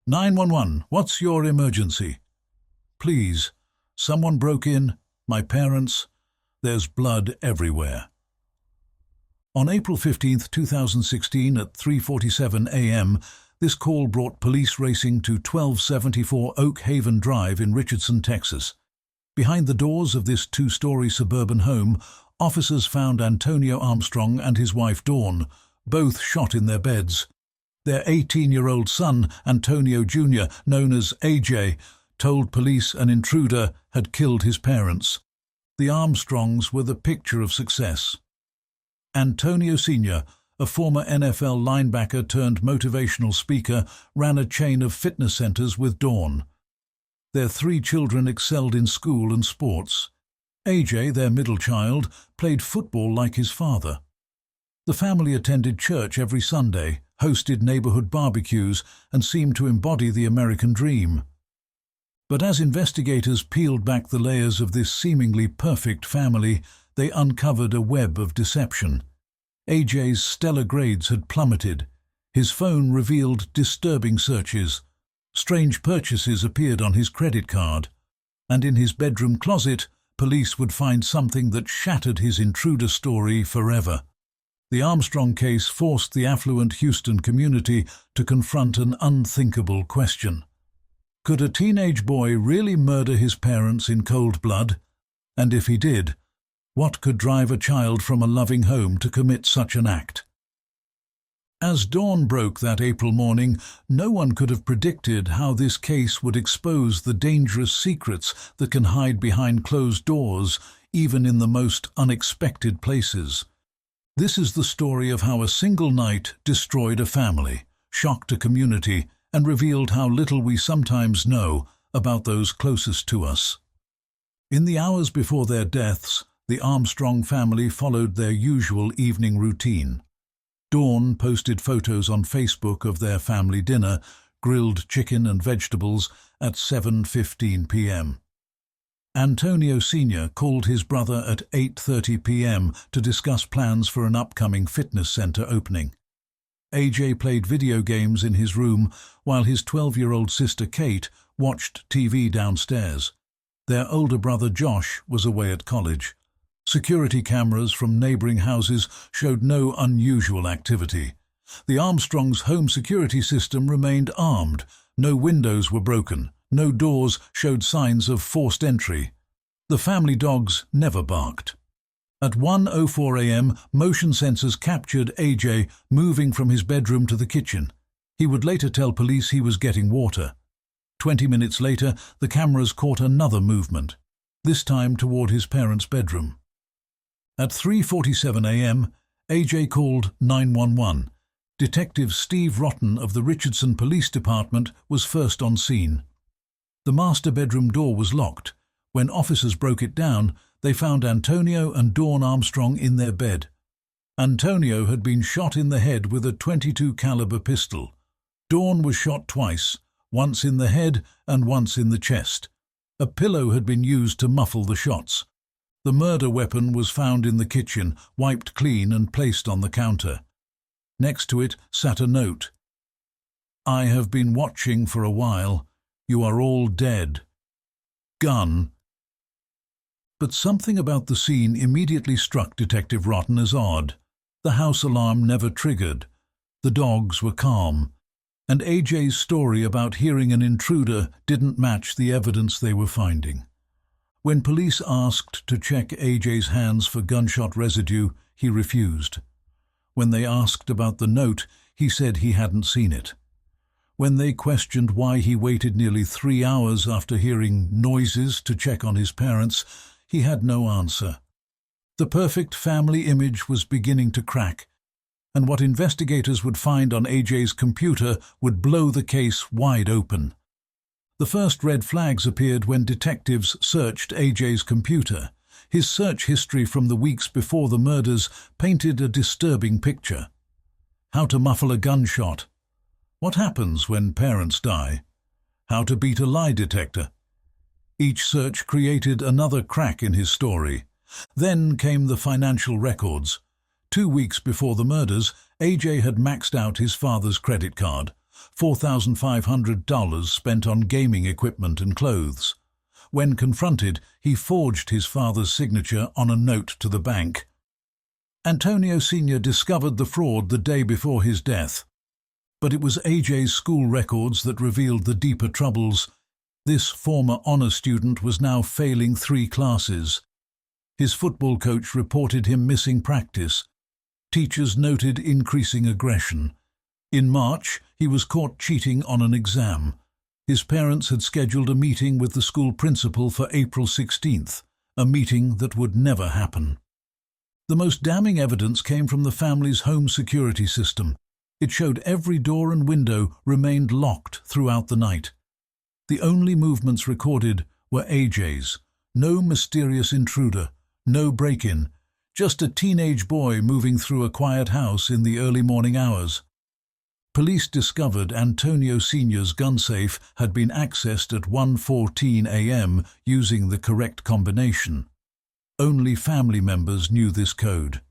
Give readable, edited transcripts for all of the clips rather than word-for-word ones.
911, what's your emergency? Please, someone broke in, my parents, there's blood everywhere. On April 15, 2016 at 3:47 a.m., this call brought police racing to 1274 Oak Haven Drive in Richardson, Texas. Behind the doors of this two-story suburban home, officers found Antonio Armstrong and his wife Dawn, both shot in their beds. Their 18-year-old son, Antonio Jr., known as AJ, told police an intruder had killed his parents. The Armstrongs were the picture of success. Antonio Sr., a former NFL linebacker turned motivational speaker, ran a chain of fitness centers with Dawn. Their 3 children excelled in school and sports. AJ, their middle child, played football like his father. The family attended church every Sunday, hosted neighborhood barbecues, and seemed to embody the American dream. But as investigators peeled back the layers of this seemingly perfect family, they uncovered a web of deception. AJ's stellar grades had plummeted. His phone revealed disturbing searches. Strange purchases appeared on his credit card. And in his bedroom closet, police would find something that shattered his intruder story forever. The Armstrong case forced the affluent Houston community to confront an unthinkable question. Could a teenage boy really murder his parents in cold blood? And if he did, what could drive a child from a loving home to commit such an act? As dawn broke that April morning, no one could have predicted how this case would expose the dangerous secrets that can hide behind closed doors, even in the most unexpected places. This is the story of how a single night destroyed a family, shocked a community, and revealed how little we sometimes know about those closest to us. In the hours before their deaths, the Armstrong family followed their usual evening routine. Dawn posted photos on Facebook of their family dinner, grilled chicken and vegetables, at 7:15 p.m. Antonio Sr. called his brother at 8:30 p.m. to discuss plans for an upcoming fitness center opening. AJ played video games in his room while his 12-year-old sister Kate watched TV downstairs. Their older brother Josh was away at college. Security cameras from neighboring houses showed no unusual activity. The Armstrongs' home security system remained armed. No windows were broken. No doors showed signs of forced entry. The family dogs never barked. At 1:04 a.m., motion sensors captured AJ moving from his bedroom to the kitchen. He would later tell police he was getting water. 20 minutes later, the cameras caught another movement, this time toward his parents' bedroom. At 3:47 a.m., AJ called 911. Detective Steve Rotten of the Richardson Police Department was first on scene. The master bedroom door was locked. When officers broke it down, they found Antonio and Dawn Armstrong in their bed. Antonio had been shot in the head with a .22 caliber pistol. Dawn was shot twice, once in the head and once in the chest. A pillow had been used to muffle the shots. The murder weapon was found in the kitchen, wiped clean and placed on the counter. Next to it sat a note. "I have been watching for a while. You are all dead. Gun." But something about the scene immediately struck Detective Rotten as odd. The house alarm never triggered. The dogs were calm. And AJ's story about hearing an intruder didn't match the evidence they were finding. When police asked to check AJ's hands for gunshot residue, he refused. When they asked about the note, he said he hadn't seen it. When they questioned why he waited nearly 3 hours after hearing noises to check on his parents, he had no answer. The perfect family image was beginning to crack, and what investigators would find on AJ's computer would blow the case wide open. The first red flags appeared when detectives searched AJ's computer. His search history from the weeks before the murders painted a disturbing picture. How to muffle a gunshot. What happens when parents die? How to beat a lie detector. Each search created another crack in his story. Then came the financial records. 2 weeks before the murders, AJ had maxed out his father's credit card. $4,500 spent on gaming equipment and clothes. When confronted, he forged his father's signature on a note to the bank. Antonio Sr. discovered the fraud the day before his death. But it was AJ's school records that revealed the deeper troubles. This former honor student was now failing 3 classes. His football coach reported him missing practice. Teachers noted increasing aggression. In March, he was caught cheating on an exam. His parents had scheduled a meeting with the school principal for April 16th, a meeting that would never happen. The most damning evidence came from the family's home security system. It showed every door and window remained locked throughout the night. The only movements recorded were AJ's. No mysterious intruder, no break-in, just a teenage boy moving through a quiet house in the early morning hours. Police discovered Antonio Sr.'s gun safe had been accessed at 1:14 a.m. using the correct combination. Only family members knew this code.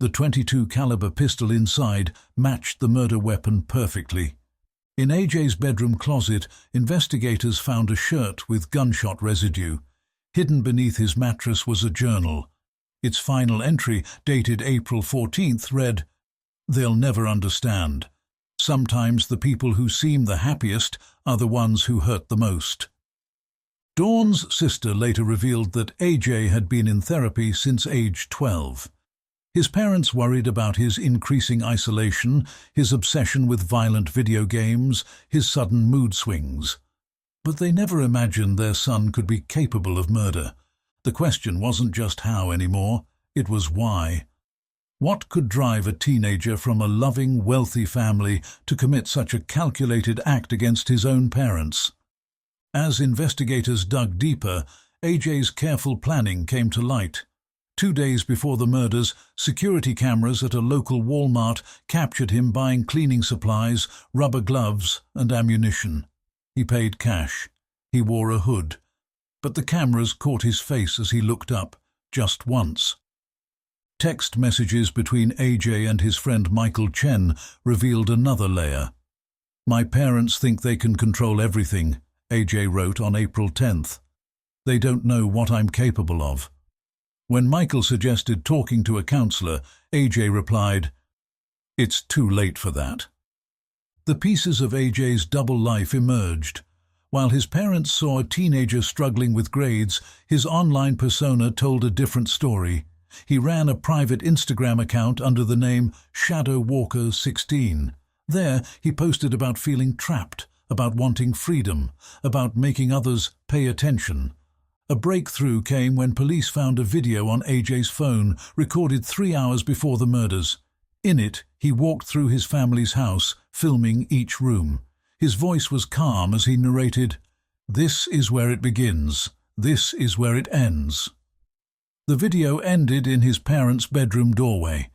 The .22 caliber pistol inside matched the murder weapon perfectly. In AJ's bedroom closet, investigators found a shirt with gunshot residue. Hidden beneath his mattress was a journal. Its final entry, dated April 14th, read, "They'll never understand. Sometimes the people who seem the happiest are the ones who hurt the most." Dawn's sister later revealed that AJ had been in therapy since age 12. His parents worried about his increasing isolation, his obsession with violent video games, his sudden mood swings. But they never imagined their son could be capable of murder. The question wasn't just how anymore, it was why. What could drive a teenager from a loving, wealthy family to commit such a calculated act against his own parents? As investigators dug deeper, AJ's careful planning came to light. 2 days before the murders, security cameras at a local Walmart captured him buying cleaning supplies, rubber gloves, and ammunition. He paid cash. He wore a hood. But the cameras caught his face as he looked up, just once. Text messages between AJ and his friend Michael Chen revealed another layer. "My parents think they can control everything," AJ wrote on April 10th. "They don't know what I'm capable of." When Michael suggested talking to a counselor, AJ replied, "It's too late for that." The pieces of AJ's double life emerged. While his parents saw a teenager struggling with grades, his online persona told a different story. He ran a private Instagram account under the name Shadow Walker 16. There, he posted about feeling trapped, about wanting freedom, about making others pay attention. A breakthrough came when police found a video on AJ's phone, recorded 3 hours before the murders. In it, he walked through his family's house, filming each room. His voice was calm as he narrated, "This is where it begins. This is where it ends." The video ended in his parents' bedroom doorway.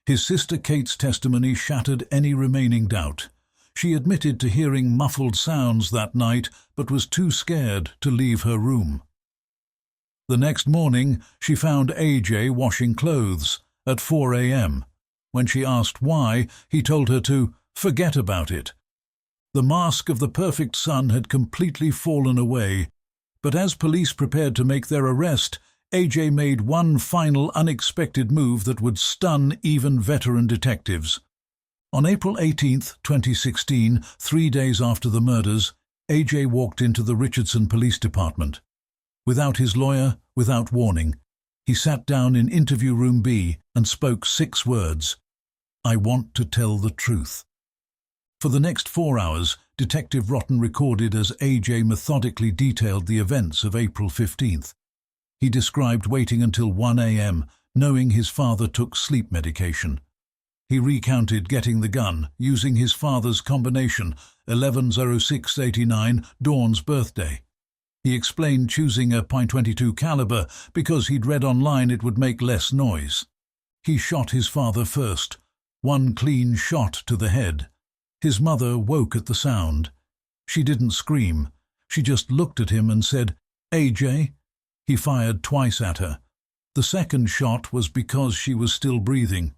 His sister Kate's testimony shattered any remaining doubt. She admitted to hearing muffled sounds that night, but was too scared to leave her room. The next morning, she found AJ washing clothes at 4 a.m. When she asked why, he told her to forget about it. The mask of the perfect son had completely fallen away, but as police prepared to make their arrest, AJ made one final unexpected move that would stun even veteran detectives. On April 18, 2016, 3 days after the murders, AJ walked into the Richardson Police Department. Without his lawyer, without warning, he sat down in interview room B and spoke 6 words: "I want to tell the truth." For the next 4 hours, Detective Rotten recorded as AJ methodically detailed the events of April 15th. He described waiting until 1 a.m., knowing his father took sleep medication. He recounted getting the gun, using his father's combination, 11/06/89, Dawn's birthday. He explained choosing a .22 caliber because he'd read online it would make less noise. He shot his father first, one clean shot to the head. His mother woke at the sound. She didn't scream. She just looked at him and said, "AJ?" He fired twice at her. The second shot was because she was still breathing.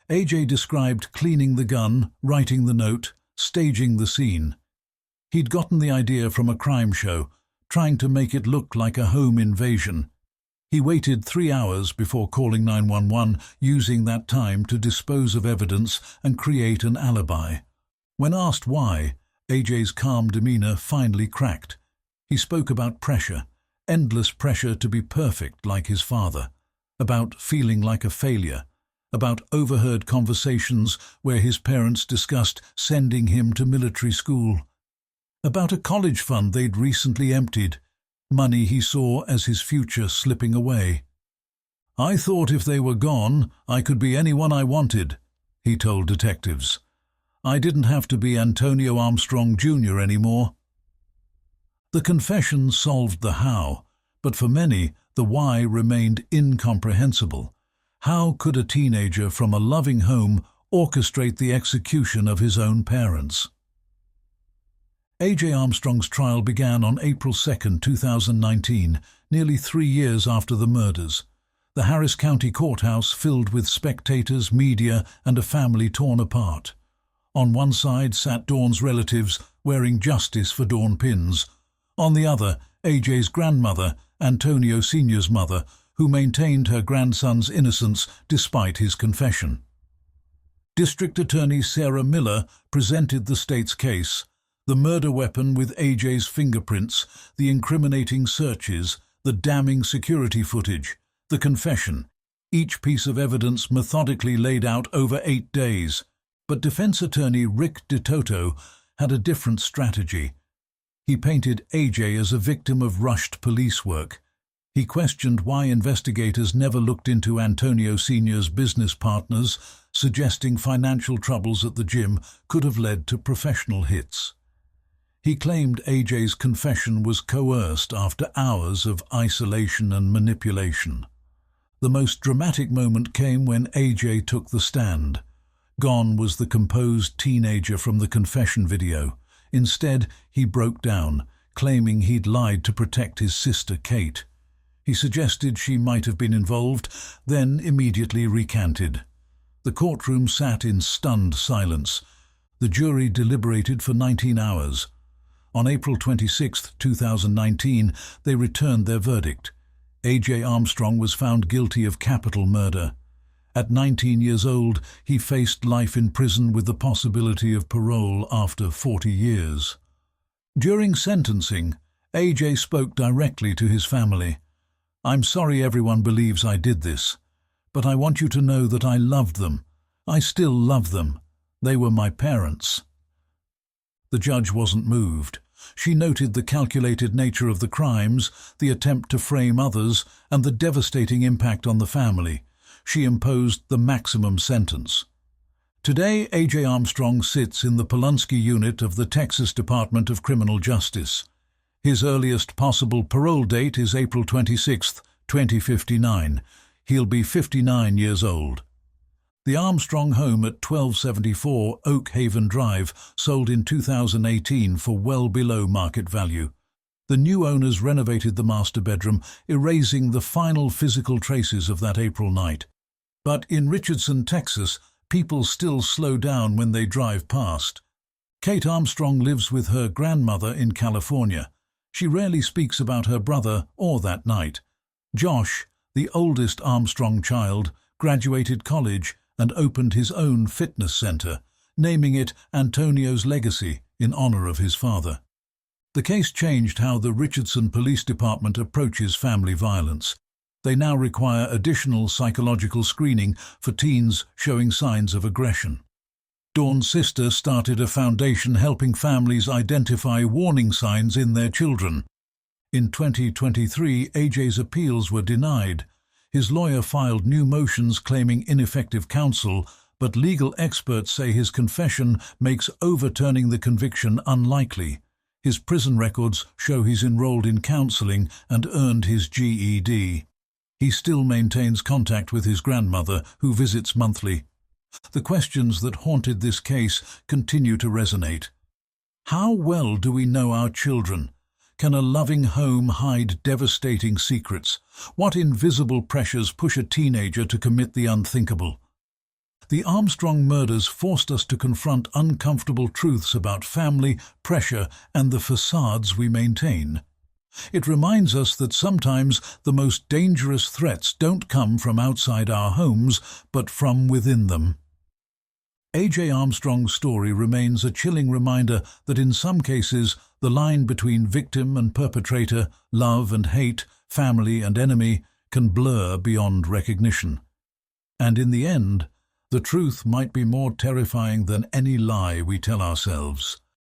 AJ described cleaning the gun, writing the note, staging the scene. He'd gotten the idea from a crime show, trying to make it look like a home invasion. He waited 3 hours before calling 911, using that time to dispose of evidence and create an alibi. When asked why, AJ's calm demeanor finally cracked. He spoke about pressure, endless pressure to be perfect like his father, about feeling like a failure, about overheard conversations where his parents discussed sending him to military school, about a college fund they'd recently emptied, money he saw as his future slipping away. "I thought if they were gone, I could be anyone I wanted," he told detectives. "I didn't have to be Antonio Armstrong Jr. anymore." The confession solved the how, but for many, the why remained incomprehensible. How could a teenager from a loving home orchestrate the execution of his own parents? A.J. Armstrong's trial began on April 2, 2019, nearly 3 years after the murders. The Harris County Courthouse filled with spectators, media, and a family torn apart. On one side sat Dawn's relatives wearing justice for Dawn pins. On the other, A.J.'s grandmother, Antonio Sr.'s mother, who maintained her grandson's innocence despite his confession. District Attorney Sarah Miller presented the state's case: the murder weapon with A.J.'s fingerprints, the incriminating searches, the damning security footage, the confession, each piece of evidence methodically laid out over 8 days. But defense attorney Rick DeToto had a different strategy. He painted A.J. as a victim of rushed police work. He questioned why investigators never looked into Antonio Sr.'s business partners, suggesting financial troubles at the gym could have led to professional hits. He claimed A.J.'s confession was coerced after hours of isolation and manipulation. The most dramatic moment came when A.J. took the stand. Gone was the composed teenager from the confession video. Instead, he broke down, claiming he'd lied to protect his sister Kate. He suggested she might have been involved, then immediately recanted. The courtroom sat in stunned silence. The jury deliberated for 19 hours. On April 26, 2019, they returned their verdict. A.J. Armstrong was found guilty of capital murder. At 19 years old, he faced life in prison with the possibility of parole after 40 years. During sentencing, A.J. spoke directly to his family. "I'm sorry everyone believes I did this, but I want you to know that I loved them. I still love them. They were my parents." The judge wasn't moved. She noted the calculated nature of the crimes, the attempt to frame others, and the devastating impact on the family. She imposed the maximum sentence. Today, A.J. Armstrong sits in the Polunsky unit of the Texas Department of Criminal Justice. His earliest possible parole date is April 26, 2059. He'll be 59 years old. The Armstrong home at 1274 Oak Haven Drive sold in 2018 for well below market value. The new owners renovated the master bedroom, erasing the final physical traces of that April night. But in Richardson, Texas, people still slow down when they drive past. Kate Armstrong lives with her grandmother in California. She rarely speaks about her brother or that night. Josh, the oldest Armstrong child, graduated college and opened his own fitness center, naming it Antonio's Legacy in honor of his father. The case changed how the Richardson Police Department approaches family violence. They now require additional psychological screening for teens showing signs of aggression. Dawn's sister started a foundation helping families identify warning signs in their children. In 2023, A.J.'s appeals were denied. His lawyer filed new motions claiming ineffective counsel, but legal experts say his confession makes overturning the conviction unlikely. His prison records show he's enrolled in counseling and earned his GED. He still maintains contact with his grandmother, who visits monthly. The questions that haunted this case continue to resonate. How well do we know our children? Can a loving home hide devastating secrets? What invisible pressures push a teenager to commit the unthinkable? The Armstrong murders forced us to confront uncomfortable truths about family, pressure, and the facades we maintain. It reminds us that sometimes the most dangerous threats don't come from outside our homes, but from within them. A.J. Armstrong's story remains a chilling reminder that in some cases the line between victim and perpetrator, love and hate, family and enemy, can blur beyond recognition. And in the end, the truth might be more terrifying than any lie we tell ourselves.